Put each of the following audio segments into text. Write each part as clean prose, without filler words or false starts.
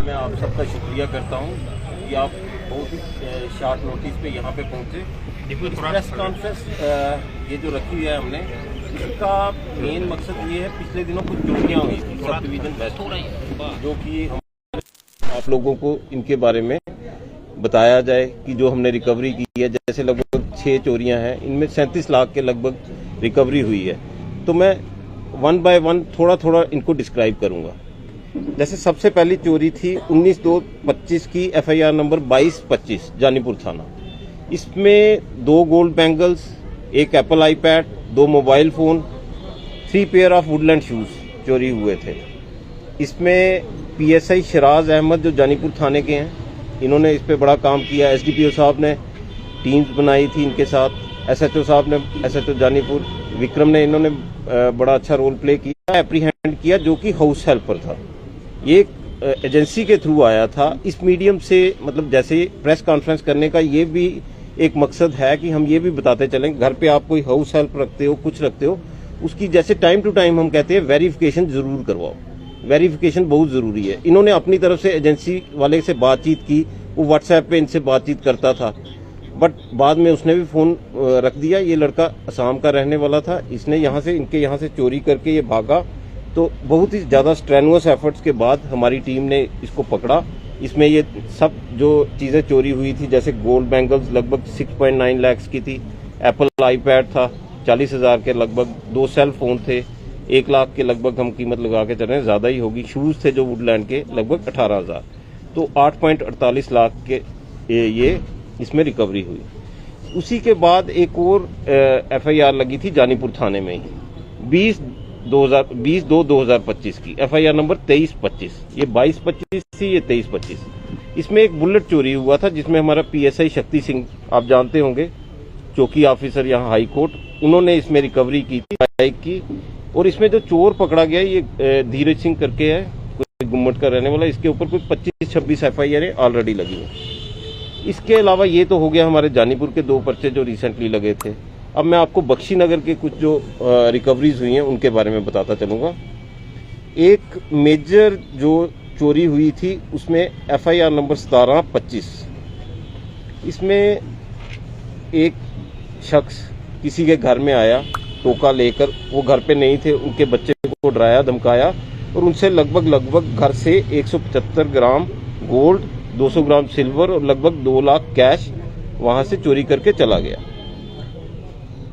मैं आप सबका शुक्रिया करता हूँ कि आप बहुत ही शॉर्ट नोटिस पे यहाँ पे पहुँचे। प्रेस कॉन्फ्रेंस ये जो रखी है हमने, इसका मेन मकसद ये है, पिछले दिनों कुछ चोरियाँ हुई थी सब डिवीज़न वेस्ट, जो कि हम आप लोगों को इनके बारे में बताया जाए कि जो हमने रिकवरी की है। जैसे लगभग 6 चोरियाँ हैं, इनमें 37 लाख के लगभग रिकवरी हुई है। तो मैं वन बाय वन थोड़ा थोड़ा इनको डिस्क्राइब करूंगा। जैसे सबसे पहली चोरी थी 19/2/25 की FIR नंबर 2225 जानीपुर थाना। इसमें 2 gold bangles, 1 Apple iPad, 2 mobile phone, 3 pair of Woodland shoes चोरी हुए थे। इसमें PSI शराज अहमद जो जानीपुर थाने के हैं, इन्होंने इस पर बड़ा काम किया। SDPO साहब ने टीम्स बनाई थी इनके साथ, SHO साहब ने, SHO जानीपुर विक्रम ने, इन्होंने बड़ा अच्छा रोल प्ले किया, एप्रीहेंड किया, जो कि हाउस हेल्पर था। ये एक एजेंसी के थ्रू आया था। इस मीडियम से मतलब जैसे प्रेस कॉन्फ्रेंस करने का ये भी एक मकसद है कि हम ये भी बताते चलें, घर पे आप कोई हाउस हेल्प रखते हो, कुछ रखते हो, उसकी जैसे टाइम टू टाइम हम कहते हैं वेरिफिकेशन जरूर करवाओ। वेरिफिकेशन बहुत जरूरी है। इन्होंने अपनी तरफ से एजेंसी वाले से बातचीत की, वो व्हाट्सएप पे इनसे बातचीत करता था, बट बाद में उसने भी फोन रख दिया। ये लड़का असम का रहने वाला था, इसने यहाँ से, इनके यहाँ से चोरी करके ये भागा। तो बहुत ही ज्यादा स्ट्रेनुअस एफर्ट्स के बाद हमारी टीम ने इसको पकड़ा। इसमें ये सब जो चीजें चोरी हुई थी, जैसे गोल्ड बैंगल्स लगभग 6.9 लाख की थी, एप्पल आईपैड था 40,000 के लगभग, 2 सेल फोन थे, 1 लाख के लगभग हम कीमत लगा के चल रहे हैं, ज्यादा ही होगी। शूज थे जो वुडलैंड के लगभग 18,000, तो 8.48 लाख के ये इसमें रिकवरी हुई। उसी के बाद एक और FIR लगी थी जानीपुर थाने में ही 20/2/2025 की, FIR नंबर 2325। ये 2225 थी, ये 2325। इसमें एक बुलेट चोरी हुआ था, जिसमें हमारा PSI शक्ति सिंह, आप जानते होंगे, चौकी ऑफिसर यहाँ हाई कोर्ट, उन्होंने इसमें रिकवरी की थी बाइक की। और इसमें जो चोर पकड़ा गया ये धीरज सिंह करके है, कोई गुम्मट का रहने वाला। इसके ऊपर कोई 25-26 FIR ऑलरेडी लगी है। इसके अलावा ये तो हो गया हमारे जानीपुर के 2 पर्चे जो रिसेंटली लगे थे। अब मैं आपको बख्शीनगर के कुछ जो रिकवरीज हुई हैं उनके बारे में बताता चलूंगा। एक मेजर जो चोरी हुई थी उसमें FIR नंबर 1725। इसमें एक शख्स किसी के घर में आया टोका लेकर, वो घर पे नहीं थे, उनके बच्चे को डराया धमकाया और उनसे लगभग घर से 175 ग्राम गोल्ड, 200 ग्राम सिल्वर और लगभग 2 लाख कैश वहां से चोरी करके चला गया।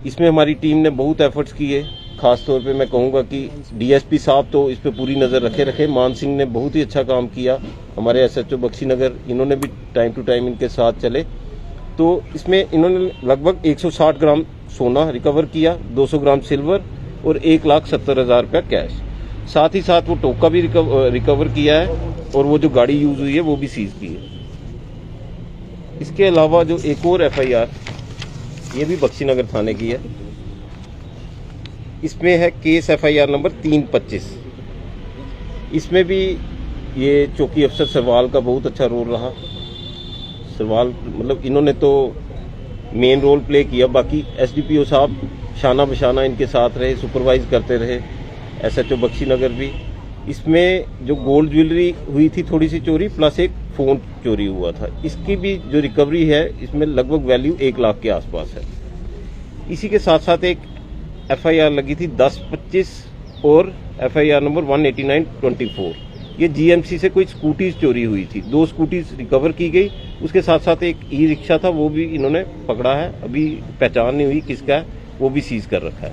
इसमें हमारी टीम ने बहुत एफर्ट्स किए। खास तौर पे मैं कहूंगा कि DSP साहब तो इस पे पूरी नजर रखे। मान सिंह ने बहुत ही अच्छा काम किया, हमारे SHO बख्शीनगर, इन्होंने भी टाइम टू टाइम इनके साथ चले। तो इसमें इन्होंने लगभग 160 ग्राम सोना रिकवर किया, 200 ग्राम सिल्वर और 1,70,000 रुपया कैश। साथ ही साथ वो टोका भी रिकवर किया है और वो जो गाड़ी यूज हुई है वो भी सीज की है। इसके अलावा जो एक और FIR, ये भी बख्शीनगर थाने की है, इसमें है केस FIR नंबर 325। इसमें भी ये चौकी अफसर सरवाल का बहुत अच्छा रोल रहा। सरवाल मतलब इन्होंने तो मेन रोल प्ले किया, बाकी SDPO साहब शाना बशाना इनके साथ रहे, सुपरवाइज करते रहे, SHO बख्शीनगर भी। इसमें जो गोल्ड ज्वेलरी हुई थी थोड़ी सी चोरी, प्लस एक फोन चोरी हुआ था, इसकी भी जो रिकवरी है इसमें लगभग वैल्यू 1 लाख के आसपास है। इसी के साथ साथ एक FIR लगी थी 1025 और FIR नंबर 189/24। ये GMC से कोई स्कूटीज चोरी हुई थी, 2 स्कूटीज रिकवर की गई। उसके साथ साथ एक ई-रिक्शा था, वो भी इन्होंने पकड़ा है, अभी पहचान नहीं हुई किसका है, वो भी सीज कर रखा है।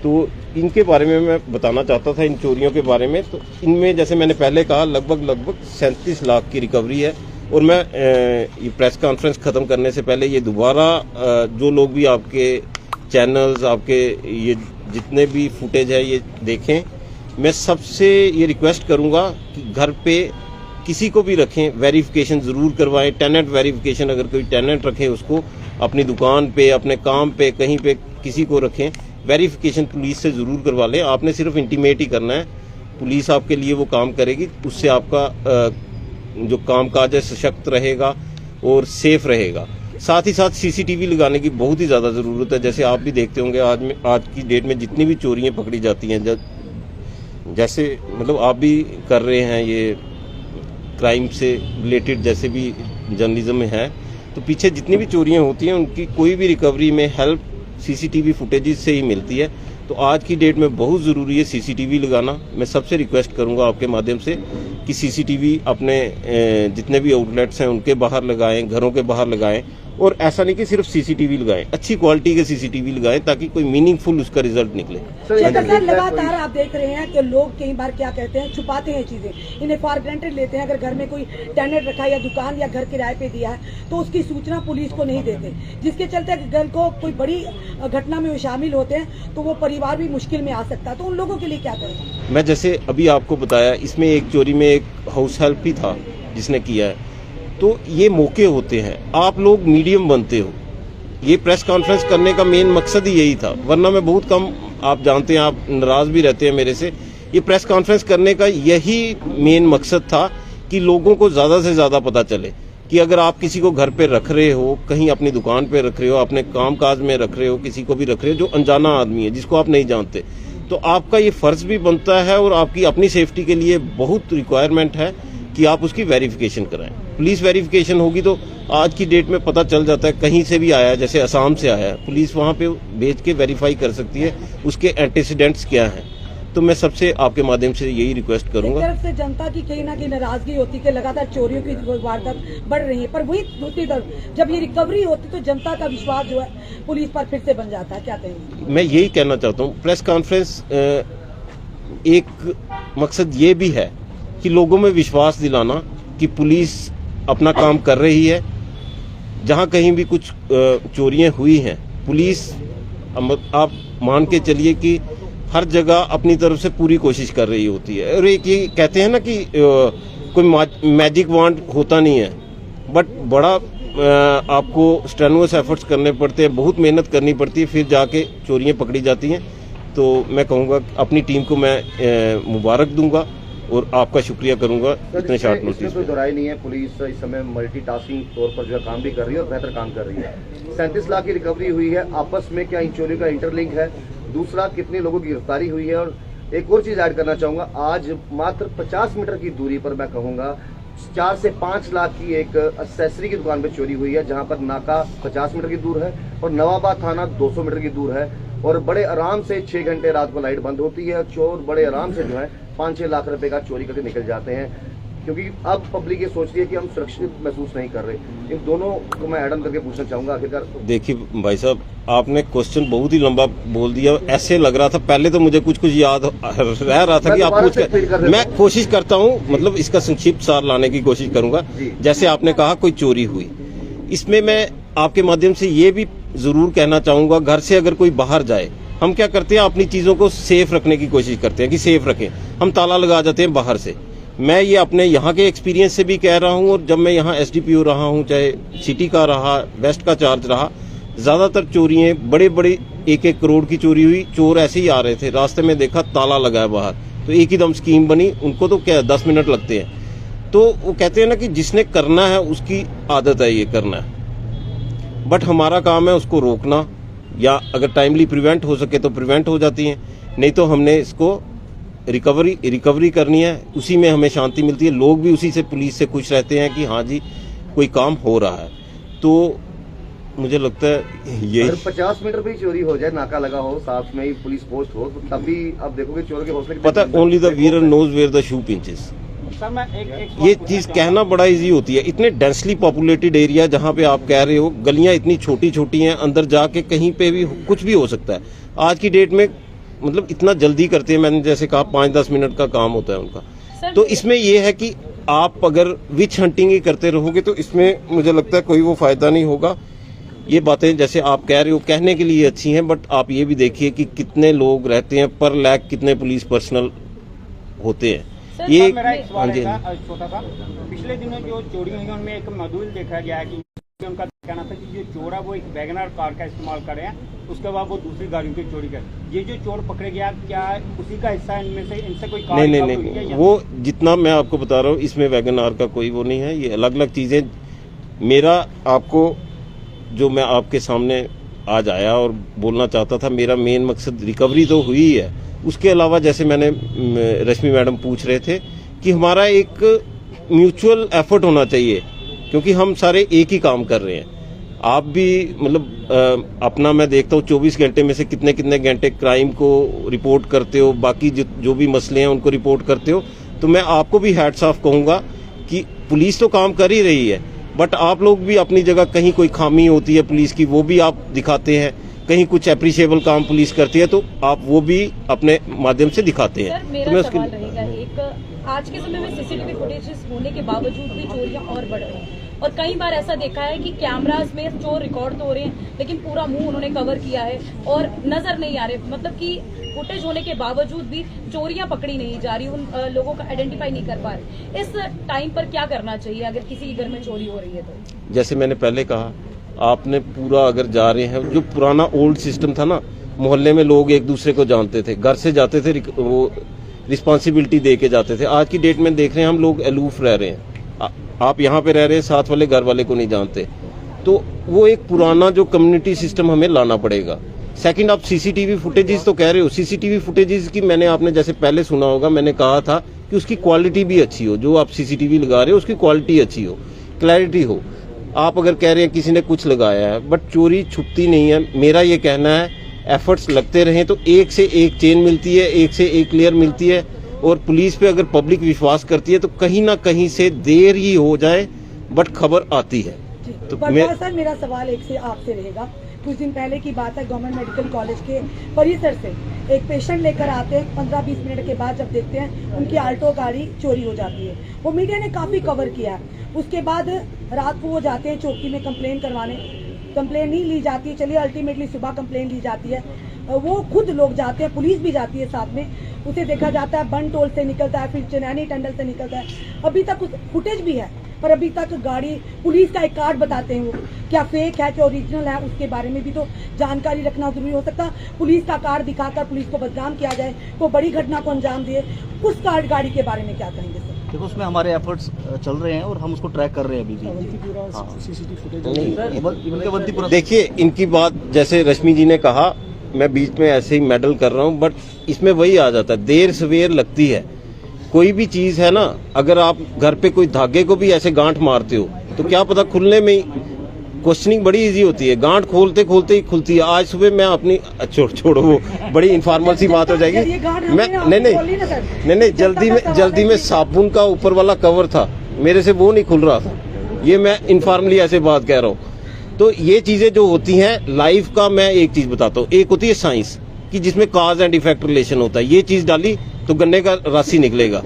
तो इनके बारे में मैं बताना चाहता था, इन चोरियों के बारे में। तो इनमें जैसे मैंने पहले कहा लगभग 37 लाख की रिकवरी है। और मैं ये प्रेस कॉन्फ्रेंस खत्म करने से पहले ये दोबारा जो लोग भी आपके चैनल्स, आपके ये जितने भी फुटेज है ये देखें, मैं सबसे ये रिक्वेस्ट करूंगा कि घर पे किसी को भी रखें, वेरिफिकेशन जरूर करवाएं। टेनेंट वेरिफिकेशन, अगर कोई टेनेंट रखे उसको अपनी दुकान पे, अपने काम पे, कहीं पे किसी को रखें, वेरिफिकेशन पुलिस से जरूर करवा लें। आपने सिर्फ इंटीमेट ही करना है, पुलिस आपके लिए वो काम करेगी। उससे आपका जो कामकाज है सशक्त रहेगा और सेफ रहेगा। साथ ही साथ CCTV लगाने की बहुत ही ज्यादा जरूरत है। जैसे आप भी देखते होंगे आज की डेट में जितनी भी चोरियां पकड़ी जाती हैं, जैसे मतलब आप भी कर रहे हैं ये क्राइम से रिलेटेड जैसे भी जर्नलिज्म में है, तो पीछे जितनी भी चोरियां होती हैं उनकी कोई भी रिकवरी में हेल्प सीसीटीवी फुटेजेस से ही मिलती है। तो आज की डेट में बहुत ज़रूरी है सीसीटीवी लगाना। मैं सबसे रिक्वेस्ट करूंगा आपके माध्यम से कि सीसीटीवी अपने जितने भी आउटलेट्स हैं उनके बाहर लगाएं, घरों के बाहर लगाएं, और ऐसा नहीं कि सिर्फ सीसीटीवी लगाएं, अच्छी क्वालिटी के सीसीटीवी लगाएं ताकि कोई मीनिंगफुल उसका रिजल्ट निकले। सर लगातार आप देख रहे हैं कि लोग कई बार क्या कहते हैं, छुपाते हैं चीजें, इन्हें फॉर ग्रांटेड लेते हैं। अगर घर में कोई टेनेंट रखा है या दुकान या घर किराए पे दिया है तो उसकी सूचना पुलिस को नहीं देते, जिसके चलते घर को कोई बड़ी घटना में शामिल होते हैं तो वो परिवार भी मुश्किल में आ सकता है। तो उन लोगों के लिए क्या करें? मैं जैसे अभी आपको बताया, इसमें एक चोरी में एक हाउस हेल्प भी था जिसने किया है। तो ये मौके होते हैं, आप लोग मीडियम बनते हो। ये प्रेस कॉन्फ्रेंस करने का मेन मकसद ही यही था, वरना मैं बहुत कम, आप जानते हैं, आप नाराज भी रहते हैं मेरे से। ये प्रेस कॉन्फ्रेंस करने का यही मेन मकसद था कि लोगों को ज्यादा से ज्यादा पता चले कि अगर आप किसी को घर पे रख रहे हो, कहीं अपनी दुकान पे रख रहे हो, अपने काम काज में रख रहे हो, किसी को भी रख रहे हो जो अनजाना आदमी है, जिसको आप नहीं जानते, तो आपका ये फर्ज भी बनता है और आपकी अपनी सेफ्टी के लिए बहुत रिक्वायरमेंट है कि आप उसकी वेरिफिकेशन कराएं। पुलिस वेरिफिकेशन होगी तो आज की डेट में पता चल जाता है, कहीं से भी आया है, जैसे असम से आया है, पुलिस वहां पे भेज के वेरीफाई कर सकती है उसके एंटीसीडेंट्स क्या हैं। तो मैं सबसे आपके माध्यम से यही रिक्वेस्ट करूंगा। एक तरफ से जनता की कहीं ना कहीं नाराजगी होती है कि लगातार चोरियों की वारदात बढ़ रही है, पर वही दूसरी तरफ जब ये रिकवरी होती तो जनता का विश्वास जो है पुलिस पर फिर से बन जाता है। क्या कहेंगे? मैं यही कहना चाहता हूँ, प्रेस कॉन्फ्रेंस एक मकसद ये भी है कि लोगों में विश्वास दिलाना कि पुलिस अपना काम कर रही है। जहां कहीं भी कुछ चोरियां हुई हैं, पुलिस, आप मान के चलिए कि हर जगह अपनी तरफ से पूरी कोशिश कर रही होती है। और एक ये कहते हैं ना कि कोई मैजिक वांड होता नहीं है, बट बड़ा आपको स्ट्रेनुअस एफर्ट्स करने पड़ते हैं, बहुत मेहनत करनी पड़ती है, फिर जाके चोरियां पकड़ी जाती हैं। तो मैं कहूँगा अपनी टीम को मैं मुबारक दूंगा और आपका शुक्रिया करूंगा इतने शॉर्ट नोटिस कोई दोहराई नहीं है। पुलिस इस समय मल्टीटास्किंग तौर पर जो है काम भी कर रही है और बेहतर काम कर रही है। 37 लाख की रिकवरी हुई है, आपस में क्या इन चोरियों का इंटरलिंक है? दूसरा, कितने लोगों की गिरफ्तारी हुई है? और एक और चीज ऐड करना चाहूंगा, आज मात्र 50 मीटर की दूरी पर मैं कहूंगा 4 से 5 लाख की एक एक्सेसरी की दुकान पे चोरी हुई है, जहां पर नाका 50 मीटर की दूर है और नवाबाद थाना 200 मीटर की दूर है। और बड़े आराम से 6 घंटे रात को लाइट बंद होती है, चोर बड़े आराम से जो है 5-6 लाख रुपए का चोरी करके निकल जाते हैं, क्योंकि अब पब्लिक ये सोच रही है कि हम सुरक्षित महसूस नहीं कर रहे। इन दोनों को मैं ऐड करके पूछना चाहूंगा। आखिरकार देखिए भाई साहब, आपने क्वेश्चन बहुत ही लंबा बोल दिया, ऐसे लग रहा था पहले तो मुझे कुछ याद रह रहा था कि आप पूछ कर, मैं कोशिश करता हूं, मतलब इसका संक्षिप्त सार लाने की कोशिश करूंगा। जैसे आपने कहा कोई चोरी हुई, इसमें मैं आपके माध्यम से ये भी जरूर कहना चाहूंगा, घर से अगर कोई बाहर जाए, हम क्या करते हैं, अपनी चीजों को सेफ रखने की कोशिश करते हैं कि सेफ रखें, हम ताला लगा जाते हैं बाहर से। मैं ये अपने यहाँ के एक्सपीरियंस से भी कह रहा हूँ, और जब मैं यहाँ एसडीपीओ रहा हूँ, चाहे सिटी का रहा, वेस्ट का चार्ज रहा, ज्यादातर चोरियां बड़े बड़े 1-1 करोड़ की चोरी हुई। चोर ऐसे ही आ रहे थे, रास्ते में देखा ताला लगा है बाहर, तो एक ही दम स्कीम बनी। उनको तो क्या 10 मिनट लगते हैं। तो वो कहते हैं ना कि जिसने करना है उसकी आदत है ये करना है, बट हमारा काम है उसको रोकना, या अगर टाइमली प्रिवेंट हो सके तो प्रिवेंट हो जाती हैं, नहीं तो हमने इसको रिकवरी करनी है। उसी में हमें शांति मिलती है, लोग भी उसी से, पुलिस से खुश रहते हैं कि हाँ जी कोई काम हो रहा है। तो मुझे लगता है ये 50 मीटर पे ही चोरी हो जाए, नाका लगा हो, साथ में ही पुलिस पोस्ट हो, तो तभी आप देखोगे चोर के हौसले। पता, only the wearer knows where the shoe pinches. ये चीज कहना बड़ा इजी होती है। इतने डेंसली पॉपुलेटेड एरिया जहाँ पे आप कह रहे हो, गलियां इतनी छोटी छोटी हैं, अंदर जाके कहीं पे भी कुछ भी हो सकता है। आज की डेट में मतलब इतना जल्दी करते हैं, मैंने जैसे कहा 5-10 मिनट का काम होता है उनका। तो इसमें यह है कि आप अगर विच हंटिंग ही करते रहोगे तो इसमें मुझे लगता है कोई वो फायदा नहीं होगा। ये बातें जैसे आप कह रहे हो कहने के लिए अच्छी हैं, बट आप ये भी देखिए कि कितने लोग रहते हैं, पर लैख कितने पुलिस पर्सनल होते हैं। ये मेरा एक सवाल है छोटा सा, पिछले दिनों जो चोरी हुई उनमें एक मॉड्यूल देखा गया है कि उनका कहना था कि जो चोर है वो एक वैगनर कार का इस्तेमाल कर रहे हैं, उसके बाद वो दूसरी गाड़ियों की चोरी कर। ये जो चोर पकड़े गया, क्या उसी का हिस्सा इनमें से, इनसे कोई कार नहीं, वो जितना मैं आपको बता रहा हूँ, इसमें वैगनर का कोई वो नहीं है, ये अलग अलग चीजें। मेरा आपको जो मैं आपके सामने आज आया और बोलना चाहता था, मेरा मेन मकसद रिकवरी तो हुई है, उसके अलावा जैसे मैंने रश्मि मैडम पूछ रहे थे कि हमारा एक म्यूचुअल एफर्ट होना चाहिए, क्योंकि हम सारे एक ही काम कर रहे हैं। आप भी मतलब अपना मैं देखता हूँ 24 घंटे में से कितने कितने घंटे क्राइम को रिपोर्ट करते हो, बाकी जो भी मसले हैं उनको रिपोर्ट करते हो। तो मैं आपको भी हैट्स ऑफ कहूँगा कि पुलिस तो काम कर ही रही है, बट आप लोग भी अपनी जगह कहीं कोई खामी होती है पुलिस की, वो भी आप दिखाते हैं। कहीं कुछ अप्रिशिएबल काम पुलिस करती है तो आप वो भी अपने माध्यम से दिखाते हैं। सर, मेरा सवाल रहेगा एक, आज के समय में सीसीटीवी फुटेजेस होने के बावजूद भी चोरियां और बढ़ रही हैं, और कई बार ऐसा देखा है कि कैमरास में चोर रिकॉर्ड तो हो रहे हैं लेकिन पूरा मुंह उन्होंने कवर किया है और नजर नहीं आ रहे, मतलब कि फुटेज होने के बावजूद भी चोरियां पकड़ी नहीं जा रही, उन लोगों का आइडेंटिफाई नहीं कर पा रहे। इस टाइम पर क्या करना चाहिए अगर किसी के घर में चोरी हो रही है तो? जैसे मैंने पहले कहा, आपने पूरा अगर जा रहे हैं, जो पुराना ओल्ड सिस्टम था ना, मोहल्ले में लोग एक दूसरे को जानते थे, घर से जाते थे, वो रिस्पॉन्सिबिलिटी दे के जाते थे। आज की डेट में देख रहे हैं हम लोग अलूफ रह रहे हैं। आप यहाँ पे रह रहे हैं, साथ वाले घर वाले को नहीं जानते, तो वो एक पुराना जो कम्युनिटी सिस्टम हमें लाना पड़ेगा। सेकंड, आप सीसीटीवी फुटेजेस तो कह रहे हो, सीसीटीवी फुटेजेस की मैंने आपने जैसे पहले सुना होगा, मैंने कहा था कि उसकी क्वालिटी भी अच्छी हो, जो आप सीसीटीवी लगा रहे हो उसकी क्वालिटी अच्छी हो, क्लैरिटी हो। आप अगर कह रहे हैं किसी ने कुछ लगाया है, बट चोरी छुपती नहीं है। मेरा ये कहना है एफर्ट्स लगते रहें तो एक से एक चेन मिलती है, एक से एक क्लियर मिलती है। और पुलिस पे अगर पब्लिक विश्वास करती है तो कहीं ना कहीं से देर ही हो जाए बट खबर आती है। तो सर, मेरा सवाल एक से आपसे रहेगा। कुछ दिन पहले की बात है, गवर्नमेंट मेडिकल कॉलेज के परिसर से एक पेशेंट लेकर आते हैं, 15-20 मिनट के बाद जब देखते हैं उनकी आल्टो गाड़ी चोरी हो जाती है। वो मीडिया ने काफी कवर किया है। उसके बाद रात को वो जाते हैं चौकी में कंप्लेन करवाने, कंप्लेन नहीं ली जाती है। चलिए, अल्टीमेटली सुबह कंप्लेन ली जाती है, वो खुद लोग जाते हैं, पुलिस भी जाती है साथ में। उसे देखा जाता है बन टोल से निकलता है, फिर चनैनी टंडल से निकलता है। अभी तक उस फुटेज भी है, पर अभी तक गाड़ी, पुलिस का एक कार्ड बताते हैं वो क्या फेक है क्या ओरिजिनल है, उसके बारे में भी तो जानकारी रखना जरूरी हो सकता। पुलिस का कार्ड दिखाकर पुलिस को बदनाम किया जाए, कोई बड़ी घटना को अंजाम दिए, उस कार्ड गाड़ी के बारे में क्या कहेंगे सर? देखो, उसमें हमारे एफर्ट्स चल रहे हैं और हम उसको ट्रैक कर रहे हैं अभी भी। देखिए, इनकी बात जैसे रश्मि जी ने कहा, मैं बीच में ऐसे ही मेडल कर रहा हूँ, बट इसमें वही आ जाता है, देर सवेर लगती है। कोई भी चीज है ना, अगर आप घर पे कोई धागे को भी ऐसे गांठ मारते हो तो क्या पता खुलने में ही, क्वेश्चनिंग बड़ी इजी होती है, गांठ खोलते खोलते ही खुलती है। आज सुबह मैं अपनी छोड़ो वो बड़ी इनफॉर्मल सी बात हो जाएगी। मैं नहीं, जल्दी में साबुन का ऊपर वाला कवर था, मेरे से वो नहीं खुल रहा था। ये मैं इनफॉर्मली ऐसे बात कह रहा हूँ। तो ये चीजें जो होती हैं लाइफ का, मैं एक चीज बताता हूँ, एक होती है साइंस की जिसमें काज एंड इफेक्ट रिलेशन होता है। ये चीज डाली तो गन्ने का रस ही निकलेगा।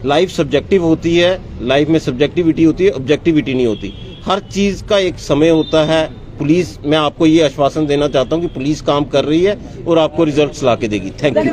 लाइफ सब्जेक्टिव होती है, लाइफ में सब्जेक्टिविटी होती है, ऑब्जेक्टिविटी नहीं होती। हर चीज का एक समय होता है। पुलिस, मैं आपको ये आश्वासन देना चाहता हूँ कि पुलिस काम कर रही है और आपको रिजल्ट्स ला के देगी। Thank you.